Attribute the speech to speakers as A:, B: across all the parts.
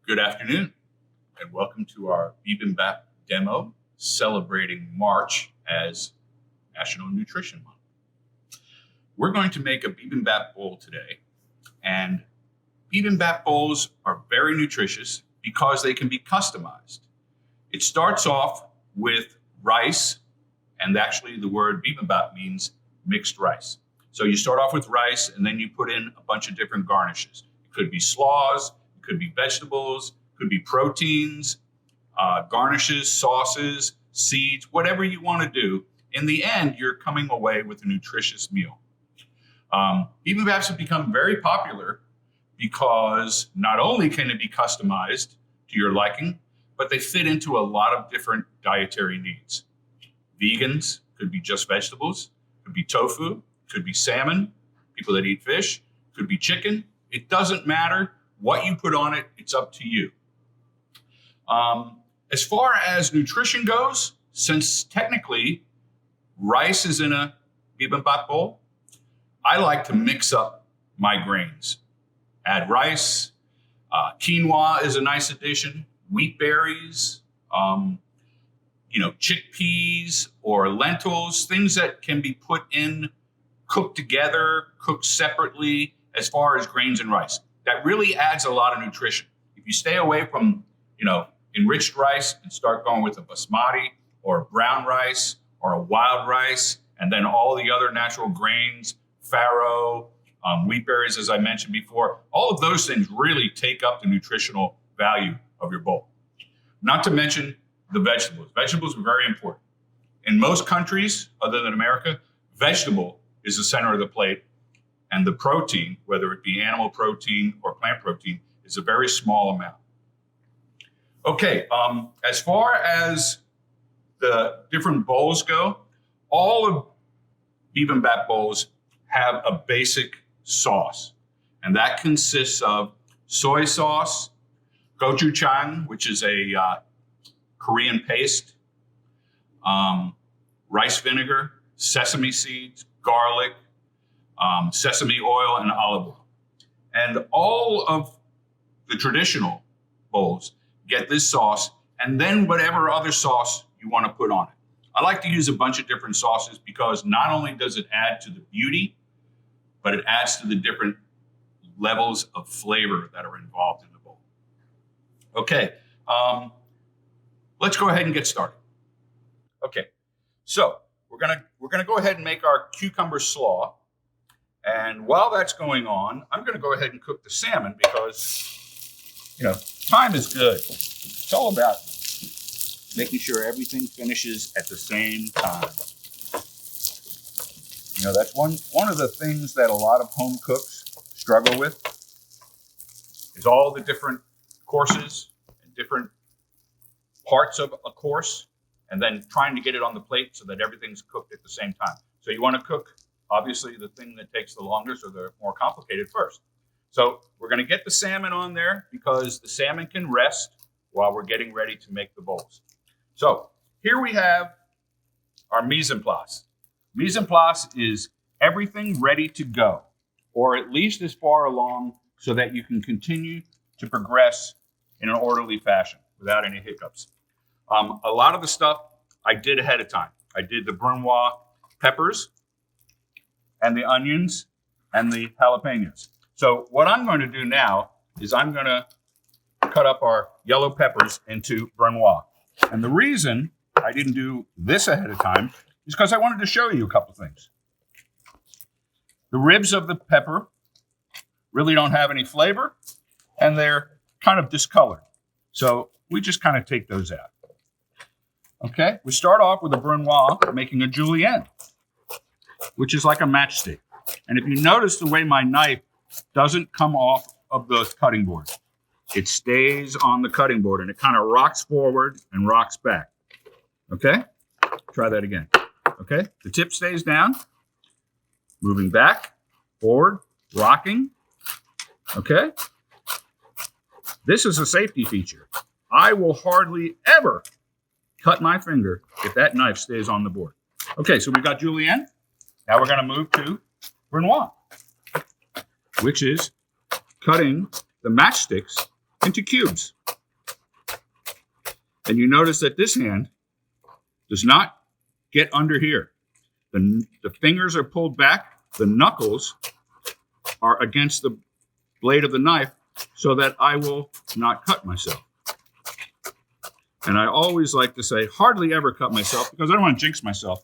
A: Good afternoon, and welcome to our Bibimbap demo celebrating March as National Nutrition Month. We're going to make a bibimbap bowl today, and bibimbap bowls are very nutritious because they can be customized. It starts off with rice, and actually the word bibimbap means mixed rice. So you start off with rice, and then you put in a bunch of different garnishes. It could be slaws, it could be vegetables, could be proteins, garnishes, sauces, seeds, whatever you want to do. In the end, you're coming away with a nutritious meal. Bibimbaps have become very popular because not only can it be customized to your liking, but they fit into a lot of different dietary needs. Vegans could be just vegetables, could be tofu, could be salmon, people that eat fish, could be chicken. It doesn't matter what you put on it, it's up to you. As far as nutrition goes, since technically rice is in a bibimbap bowl, I like to mix up my grains. Add rice, quinoa is a nice addition, wheat berries, chickpeas or lentils, things that can be put in, cooked together, cooked separately as far as grains and rice. That really adds a lot of nutrition. If you stay away from, enriched rice and start going with a basmati or a brown rice or a wild rice, and then all the other natural grains, farro, wheat berries, as I mentioned before, all of those things really take up the nutritional value of your bowl. Not to mention the vegetables. Vegetables are very important. In most countries, other than America, vegetable is the center of the plate, and the protein, whether it be animal protein or plant protein, is a very small amount. Okay, as far as the different bowls go, all of bibimbap bowls have a basic sauce, and that consists of soy sauce, gochujang, which is a Korean paste, rice vinegar, sesame seeds, garlic, sesame oil, and olive oil. And all of the traditional bowls get this sauce, and then whatever other sauce you want to put on it. I like to use a bunch of different sauces because not only does it add to the beauty, but it adds to the different levels of flavor that are involved in the bowl. Okay, let's go ahead and get started. Okay, so we're gonna go ahead and make our cucumber slaw. And while that's going on, I'm going to go ahead and cook the salmon because, time is good. It's all about making sure everything finishes at the same time. That's one of the things that a lot of home cooks struggle with is all the different courses and different parts of a course, and then trying to get it on the plate so that everything's cooked at the same time. So you want to cook obviously the thing that takes the longest or the more complicated first. So we're going to get the salmon on there because the salmon can rest while we're getting ready to make the bowls. So here we have our mise en place. Mise en place is everything ready to go, or at least as far along so that you can continue to progress in an orderly fashion without any hiccups. A lot of the stuff I did ahead of time. I did the Brunoise peppers, and the onions, and the jalapenos. So what I'm going to do now is I'm going to cut up our yellow peppers into Brunoise. And the reason I didn't do this ahead of time is because I wanted to show you a couple things. The ribs of the pepper really don't have any flavor, and they're kind of discolored. So we just kind of take those out. Okay, we start off with a Brunoise, making a julienne, which is like a matchstick. And if you notice the way my knife doesn't come off of the cutting board, it stays on the cutting board and it kind of rocks forward and rocks back. Okay? Try that again. Okay? The tip stays down, moving back, forward, rocking. Okay? This is a safety feature. I will hardly ever cut my finger if that knife stays on the board. Okay, so we've got julienne. Now we're going to move to Brunoise, which is cutting the matchsticks into cubes. And you notice that this hand does not get under here. The fingers are pulled back. The knuckles are against the blade of the knife so that I will not cut myself. And I always like to say, hardly ever cut myself, because I don't want to jinx myself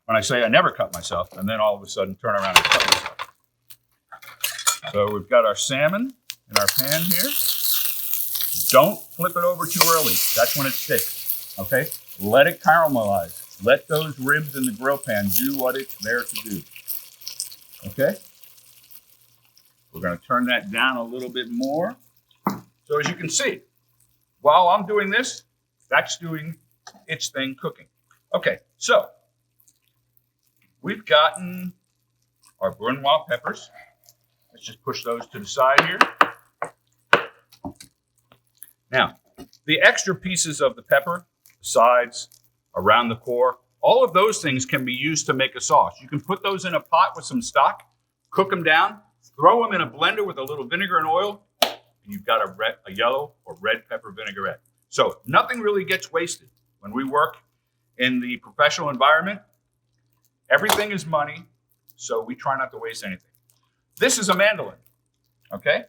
A: when I say I never cut myself, and then all of a sudden turn around and cut myself. So we've got our salmon in our pan here. Don't flip it over too early. That's when it sticks, okay? Let it caramelize. Let those ribs in the grill pan do what it's there to do, okay? We're going to turn that down a little bit more. So as you can see, while I'm doing this, that's doing its thing cooking. Okay, so we've gotten our Brunoise peppers. Let's just push those to the side here. Now, the extra pieces of the pepper, the sides, around the core, all of those things can be used to make a sauce. You can put those in a pot with some stock, cook them down, throw them in a blender with a little vinegar and oil, and you've got a yellow or red pepper vinaigrette. So nothing really gets wasted. When we work in the professional environment, everything is money, so we try not to waste anything. This is a mandolin, okay?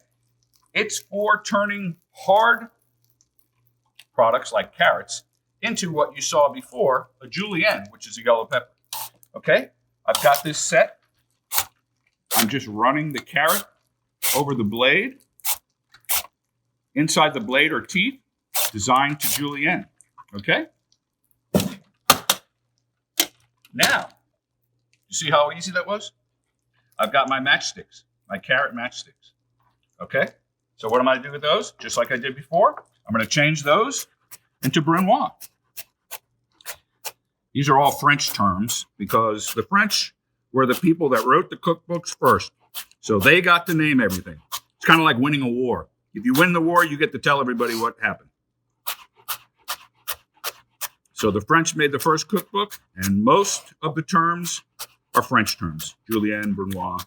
A: It's for turning hard products like carrots into what you saw before, a julienne, which is a yellow pepper. Okay, I've got this set. I'm just running the carrot over the blade. Inside the blade are teeth designed to julienne. Okay? Now, you see how easy that was? I've got my matchsticks, my carrot matchsticks. Okay? So what am I going to do with those? Just like I did before, I'm going to change those into Brunoise. These are all French terms because the French were the people that wrote the cookbooks first. So they got to name everything. It's kind of like winning a war. If you win the war, you get to tell everybody what happened. So the French made the first cookbook, and most of the terms are French terms. Julienne, Brunoise,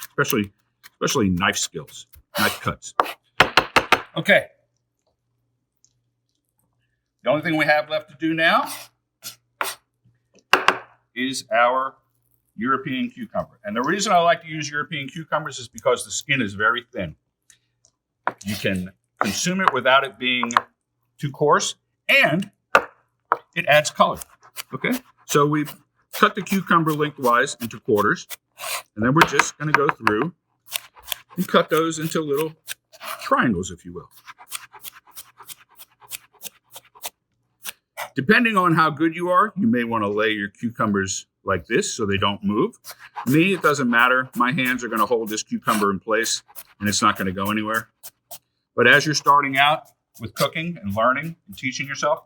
A: especially knife skills, knife cuts. Okay. The only thing we have left to do now is our European cucumber. And the reason I like to use European cucumbers is because the skin is very thin. You can consume it without it being too coarse, and it adds color. Okay? So we've cut the cucumber lengthwise into quarters, and then we're just going to go through and cut those into little triangles, if you will. Depending on how good you are, you may want to lay your cucumbers like this so they don't move. Me, it doesn't matter. My hands are going to hold this cucumber in place, and it's not going to go anywhere. But as you're starting out with cooking and learning and teaching yourself,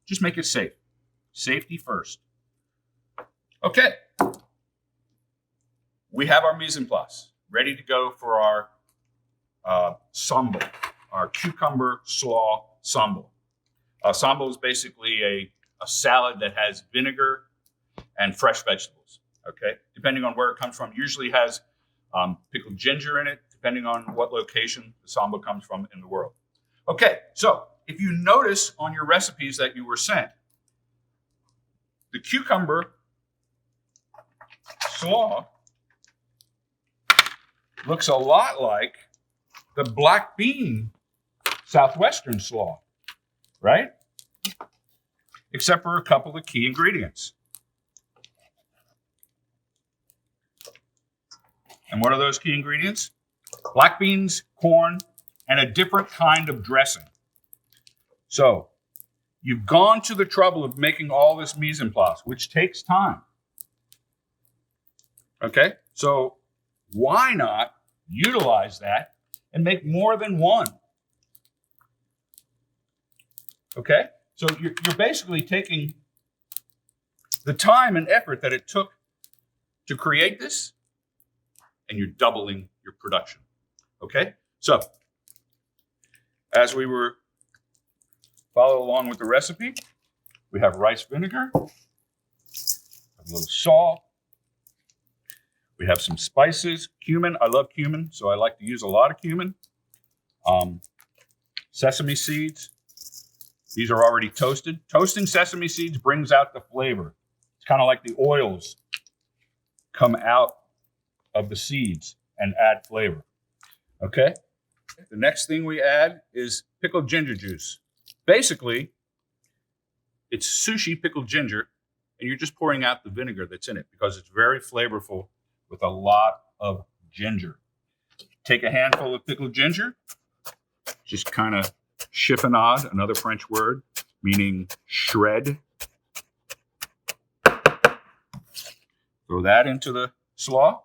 A: just make it safe. Safety first. Okay. We have our mise en place ready to go for our sambal, our cucumber slaw sambal. Sambal is basically a salad that has vinegar and fresh vegetables, okay? Depending on where it comes from, usually has pickled ginger in it, depending on what location the sambal comes from in the world. Okay, so if you notice on your recipes that you were sent, the cucumber slaw looks a lot like the black bean Southwestern slaw, right? Except for a couple of key ingredients. And what are those key ingredients? Black beans, corn, and a different kind of dressing. So, you've gone to the trouble of making all this mise en place, which takes time. Okay? So, why not utilize that and make more than one? Okay? So you're basically taking the time and effort that it took to create this, and you're doubling your production. Okay? So, as we were follow along with the recipe, we have rice vinegar, a little salt, we have some spices, cumin. I love cumin, so I like to use a lot of cumin. Sesame seeds. These are already toasted. Toasting sesame seeds brings out the flavor. It's kind of like the oils come out of the seeds and add flavor. Okay? The next thing we add is pickled ginger juice. Basically, it's sushi pickled ginger, and you're just pouring out the vinegar that's in it because it's very flavorful with a lot of ginger. Take a handful of pickled ginger, just kind of chiffonade, another French word, meaning shred. Throw that into the slaw.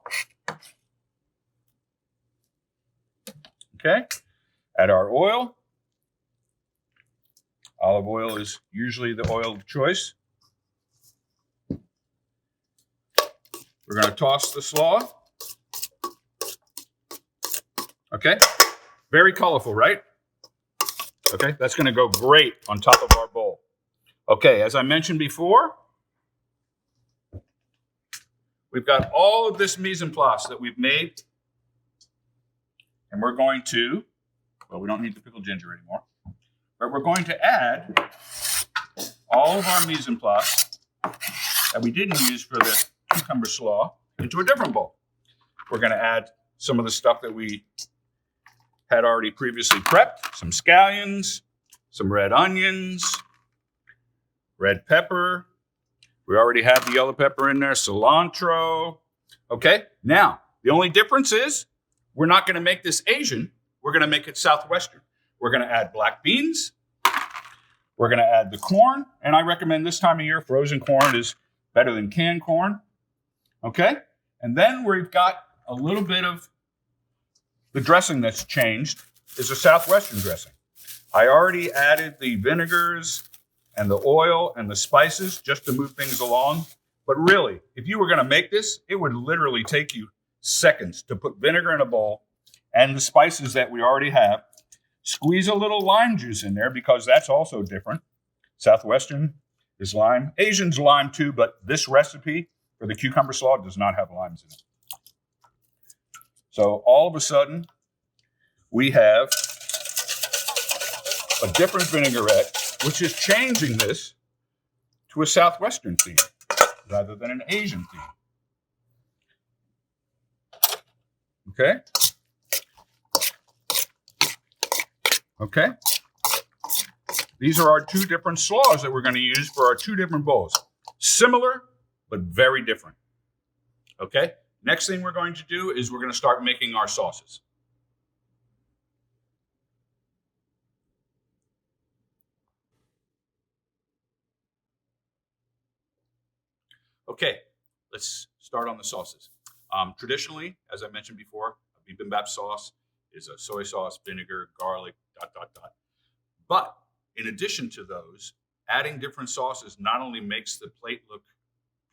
A: Okay, add our oil. Olive oil is usually the oil of choice. We're going to toss the slaw. Okay, very colorful, right? Okay, that's going to go great on top of our bowl. Okay, as I mentioned before, we've got all of this mise en place that we've made. And we're going to, well, we don't need the pickled ginger anymore, but we're going to add all of our mise en place that we didn't use for the cucumber slaw into a different bowl. We're going to add some of the stuff that we had already previously prepped, some scallions, some red onions, red pepper. We already have the yellow pepper in there, cilantro. Okay, now the only difference is we're not going to make this Asian. We're going to make it Southwestern. We're going to add black beans. We're going to add the corn. And I recommend this time of year, frozen corn is better than canned corn. Okay? And then we've got a little bit of the dressing that's changed is a Southwestern dressing. I already added the vinegars and the oil and the spices just to move things along. But really, if you were going to make this, it would literally take you seconds to put vinegar in a bowl and the spices that we already have. Squeeze a little lime juice in there because that's also different. Southwestern is lime. Asian's lime too, but this recipe for the cucumber slaw does not have limes in it. So all of a sudden, we have a different vinaigrette, which is changing this to a Southwestern theme rather than an Asian theme. Okay? Okay? These are our two different slaws that we're going to use for our two different bowls. Similar, but very different. Okay? Next thing we're going to do is we're going to start making our sauces. Okay, let's start on the sauces. Traditionally, as I mentioned before, a bibimbap sauce is a soy sauce, vinegar, garlic, ... But in addition to those, adding different sauces not only makes the plate look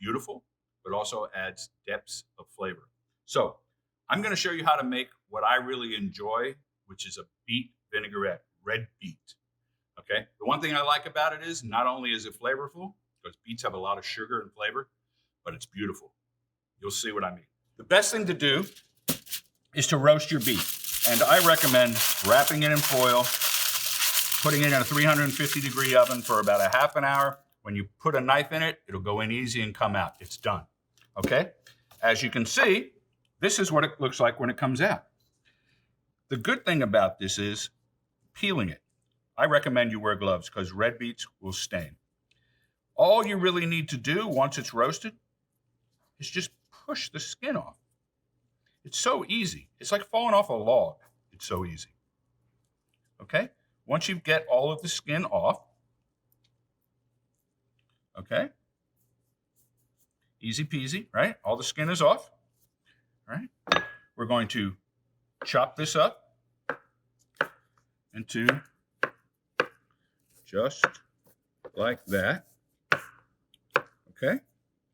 A: beautiful, but also adds depths of flavor. So I'm going to show you how to make what I really enjoy, which is a beet vinaigrette, red beet. Okay. The one thing I like about it is not only is it flavorful, because beets have a lot of sugar and flavor, but it's beautiful. You'll see what I mean. The best thing to do is to roast your beet. And I recommend wrapping it in foil, putting it in a 350-degree oven for about a half an hour. When you put a knife in it, it'll go in easy and come out. It's done. Okay? As you can see, this is what it looks like when it comes out. The good thing about this is peeling it. I recommend you wear gloves because red beets will stain. All you really need to do once it's roasted is just push the skin off. It's so easy. It's like falling off a log. It's so easy. Okay? Once you get all of the skin off, okay? Easy peasy, right? All the skin is off, right? We're going to chop this up into just like that, okay?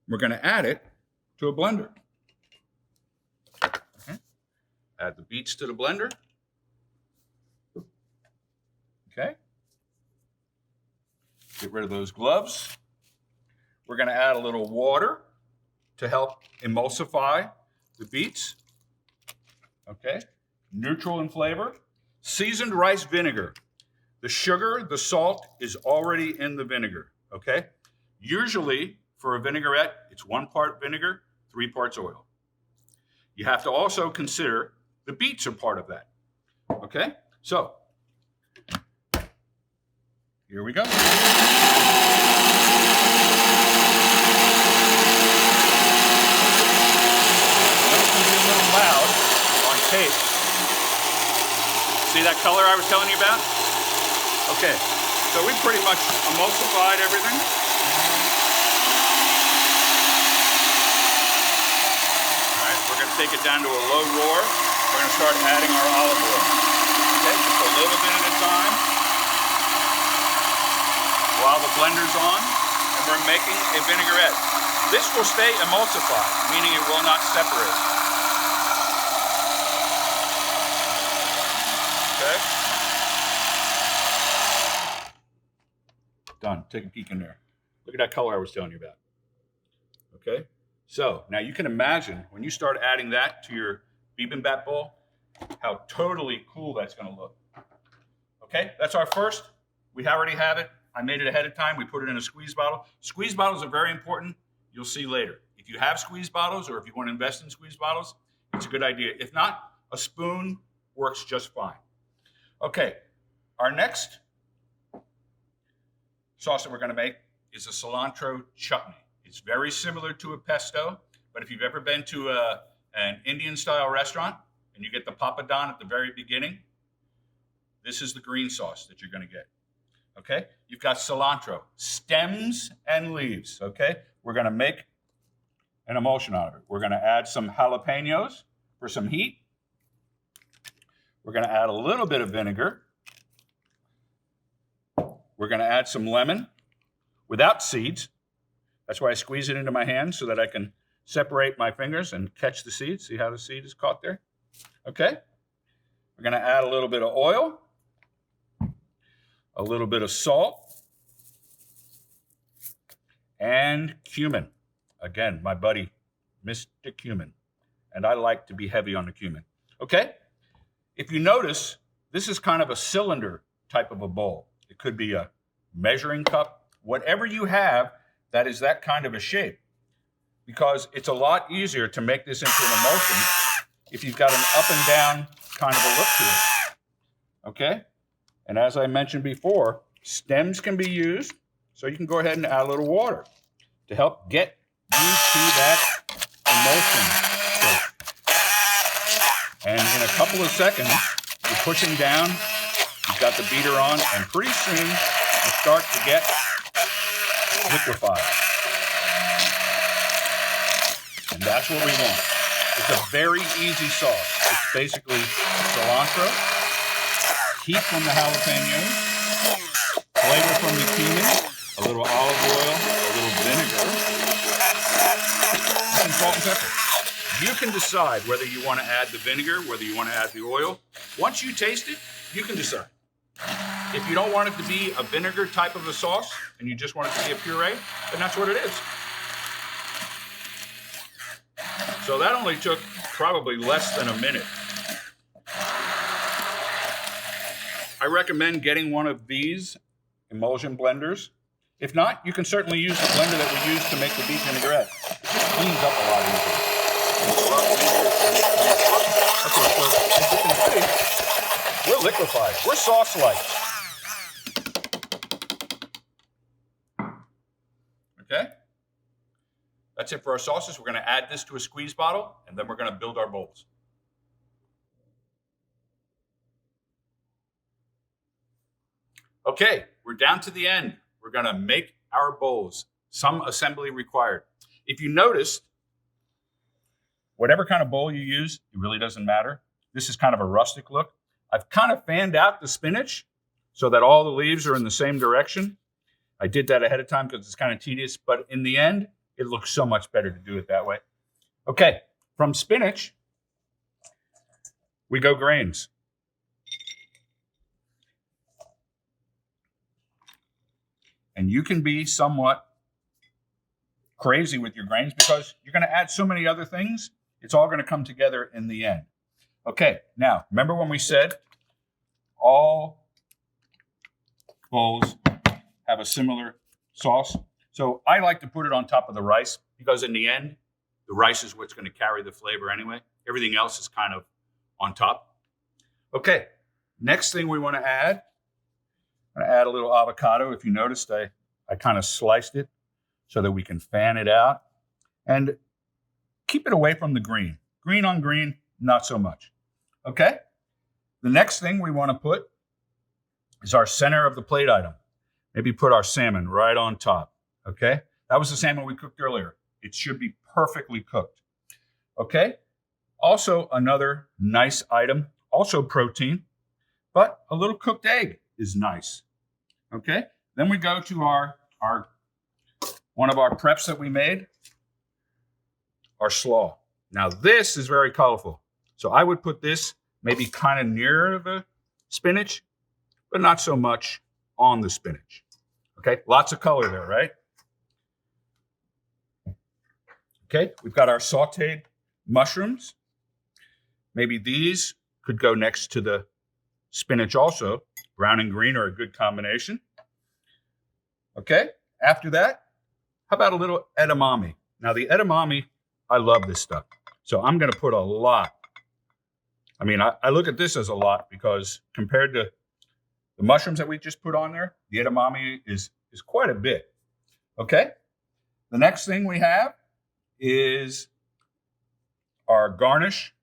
A: We're going to add it to a blender. Okay? Add the beets to the blender. Okay? Get rid of those gloves. We're going to add a little water to help emulsify the beets. Okay? Neutral in flavor. Seasoned rice vinegar. The sugar, the salt is already in the vinegar, okay? Usually for a vinaigrette, it's 1 part vinegar, 3 parts oil. You have to also consider the beets are part of that, okay? So, here we go. It's going to be a little loud on tape. See that color I was telling you about? Okay, so we pretty much emulsified everything. All right, we're going to take it down to a low roar. We're going to start adding our olive oil. Okay, just a little bit at a time while the blender's on, and we're making a vinaigrette. This will stay emulsified, meaning it will not separate. Okay? Done. Take a peek in there. Look at that color I was telling you about. Okay? So, now you can imagine when you start adding that to your bibimbap bowl, how totally cool that's going to look. Okay? That's our first. We already have it. I made it ahead of time. We put it in a squeeze bottle. Squeeze bottles are very important. You'll see later. If you have squeeze bottles or if you want to invest in squeeze bottles, it's a good idea. If not, a spoon works just fine. Okay, our next sauce that we're going to make is a cilantro chutney. It's very similar to a pesto, but if you've ever been to an Indian-style restaurant and you get the papadon at the very beginning, this is the green sauce that you're going to get. Okay, you've got cilantro, stems and leaves. Okay, we're going to make an emulsion out of it. We're going to add some jalapenos for some heat. We're going to add a little bit of vinegar. We're going to add some lemon without seeds. That's why I squeeze it into my hand so that I can separate my fingers and catch the seed. See how the seed is caught there? Okay. We're going to add a little bit of oil, a little bit of salt, and cumin. Again, my buddy, Mr. Cumin. And I like to be heavy on the cumin. Okay? If you notice, this is kind of a cylinder type of a bowl. It could be a measuring cup, whatever you have that is that kind of a shape, because it's a lot easier to make this into an emulsion if you've got an up and down kind of a look to it. Okay? And as I mentioned before, stems can be used, so you can go ahead and add a little water to help get you to that emulsion shape. And in a couple of seconds, you're pushing down, you've got the beater on, and pretty soon you start to get liquefied. And that's what we want. It's a very easy sauce. It's basically cilantro, heat from the jalapenos, flavor from the cumin, a little olive oil, a little vinegar, and salt and pepper. You can decide whether you want to add the vinegar, whether you want to add the oil. Once you taste it, you can decide. If you don't want it to be a vinegar type of a sauce and you just want it to be a puree, then that's what it is. So that only took probably less than a minute. I recommend getting one of these emulsion blenders. If not, you can certainly use the blender that we use to make the beef vinaigrette. It just cleans up a lot easier. Okay, so as you can see, we're liquefied. We're sauce-like. Okay? That's it for our sauces. We're going to add this to a squeeze bottle, and then we're going to build our bowls. Okay, we're down to the end. We're going to make our bowls. Some assembly required. If you noticed, whatever kind of bowl you use, it really doesn't matter. This is kind of a rustic look. I've kind of fanned out the spinach so that all the leaves are in the same direction. I did that ahead of time because it's kind of tedious, but in the end, it looks so much better to do it that way. Okay, from spinach, we go grains. And you can be somewhat crazy with your grains because you're going to add so many other things. It's all going to come together in the end. Okay, now, remember when we said all bowls have a similar sauce. So I like to put it on top of the rice because in the end, the rice is what's going to carry the flavor anyway. Everything else is kind of on top. Okay, next thing we want to add, I'm going to add a little avocado. If you noticed, I kind of sliced it so that we can fan it out. And keep it away from the green. Green on green, not so much. Okay? The next thing we want to put is our center of the plate item. Maybe put our salmon right on top. Okay? That was the salmon we cooked earlier. It should be perfectly cooked. Okay? Also, another nice item, also protein, but a little cooked egg is nice. Okay? Then we go to our one of our preps that we made, our slaw. Now, this is very colorful. So I would put this maybe kind of near the spinach, but not so much on the spinach. Okay, lots of color there, right? Okay, we've got our sauteed mushrooms. Maybe these could go next to the spinach also. Brown and green are a good combination. Okay, after that, how about a little edamame? Now, the edamame, I love this stuff. So I'm going to put a lot. I mean, I look at this as a lot because compared to the mushrooms that we just put on there, the edamame is quite a bit. Okay? The next thing we have is our garnish.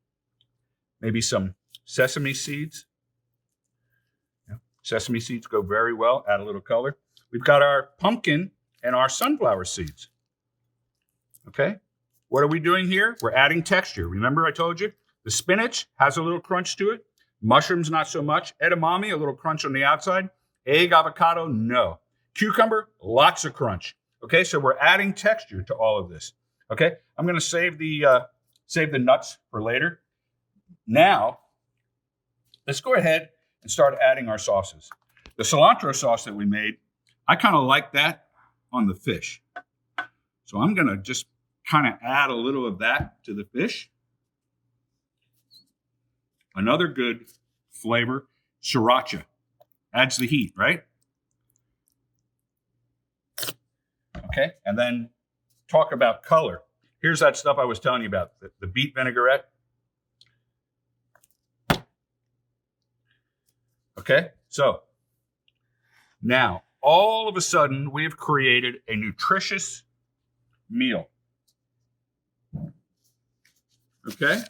A: Maybe some sesame seeds. Yeah, sesame seeds go very well, add a little color. We've got our pumpkin and our sunflower seeds. Okay? What are we doing here? We're adding texture. Remember I told you? The spinach has a little crunch to it. Mushrooms, not so much. Edamame, a little crunch on the outside. Egg, avocado, no. Cucumber, lots of crunch. Okay, so we're adding texture to all of this. Okay, I'm going to save the nuts for later. Now, let's go ahead and start adding our sauces. The cilantro sauce that we made, I kind of like that on the fish. So I'm going to just kind of add a little of that to the fish. Another good flavor, sriracha. Adds the heat, right? Okay, and then talk about color. Here's that stuff I was telling you about, the beet vinaigrette. Okay, so now all of a sudden we have created a nutritious meal. Okay,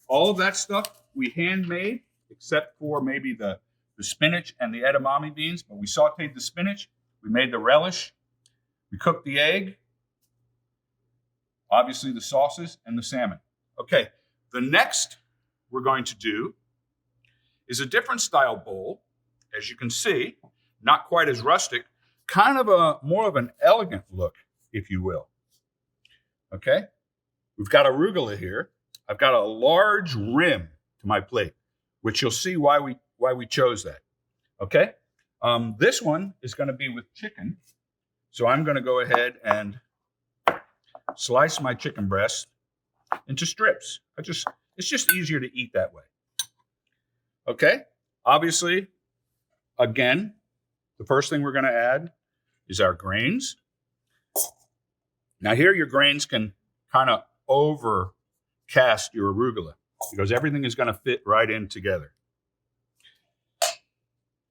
A: all of that stuff we handmade, except for maybe the spinach and the edamame beans, but we sauteed the spinach, we made the relish, we cooked the egg, obviously the sauces and the salmon. Okay, the next we're going to do is a different style bowl, as you can see, not quite as rustic, kind of a more of an elegant look, if you will. Okay, we've got arugula here. I've got a large rim to my plate, which you'll see why we chose that. Okay, this one is going to be with chicken, so I'm going to go ahead and slice my chicken breast into strips. It's just easier to eat that way. Okay, obviously, again, the first thing we're going to add is our grains. Now here your grains can kind of overcast your arugula because everything is going to fit right in together.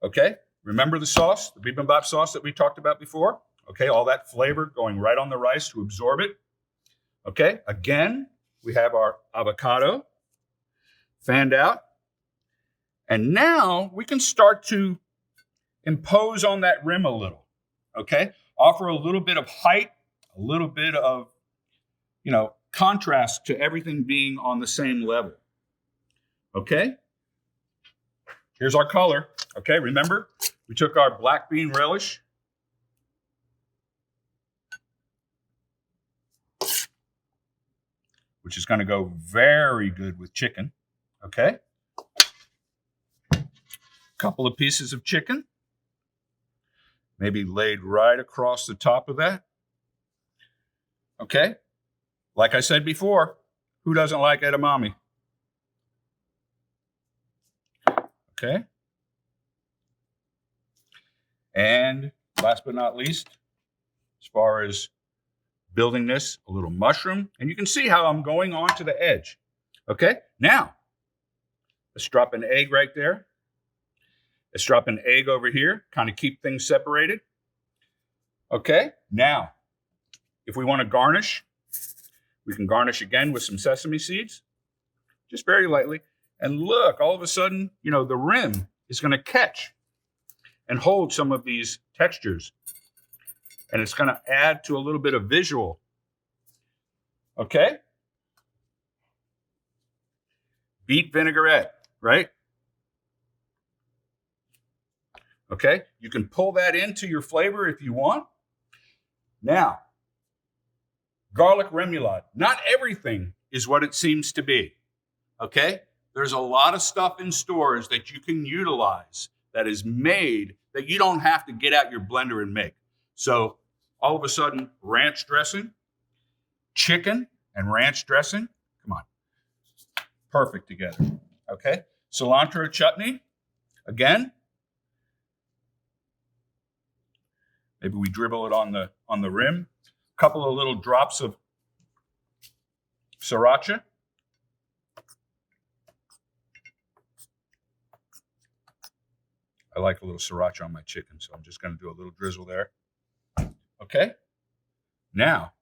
A: Okay, remember the sauce, the bibimbap sauce that we talked about before? Okay, all that flavor going right on the rice to absorb it. Okay, again, we have our avocado fanned out. And now we can start to impose on that rim a little, okay? Offer a little bit of height, a little bit of, contrast to everything being on the same level, okay? Here's our color, okay? Remember, we took our black bean relish, which is going to go very good with chicken, okay? Couple of pieces of chicken, maybe laid right across the top of that. Okay, like I said before, who doesn't like edamame? Okay. And last but not least, as far as building this, a little mushroom. And you can see how I'm going onto the edge. Okay, now let's drop an egg right there. Let's drop an egg over here, kind of keep things separated. Okay, now, if we want to garnish, we can garnish again with some sesame seeds, just very lightly. And look, all of a sudden, you know, the rim is going to catch and hold some of these textures. And it's going to add to a little bit of visual. Okay? Beet vinaigrette, right? Okay? You can pull that into your flavor if you want. Now, garlic remoulade. Not everything is what it seems to be. Okay? There's a lot of stuff in stores that you can utilize that is made that you don't have to get out your blender and make. So all of a sudden, ranch dressing, chicken and ranch dressing, come on, perfect together, okay? Cilantro chutney, again, maybe we dribble it on the rim. A couple of little drops of sriracha. I like a little sriracha on my chicken, so I'm just going to do a little drizzle there. Okay? Now,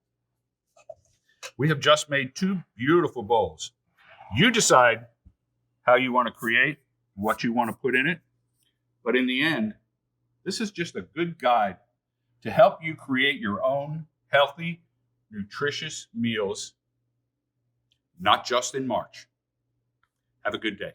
A: we have just made 2 beautiful bowls. You decide how you want to create, what you want to put in it. But in the end, this is just a good guide to help you create your own healthy, nutritious meals, not just in March. Have a good day.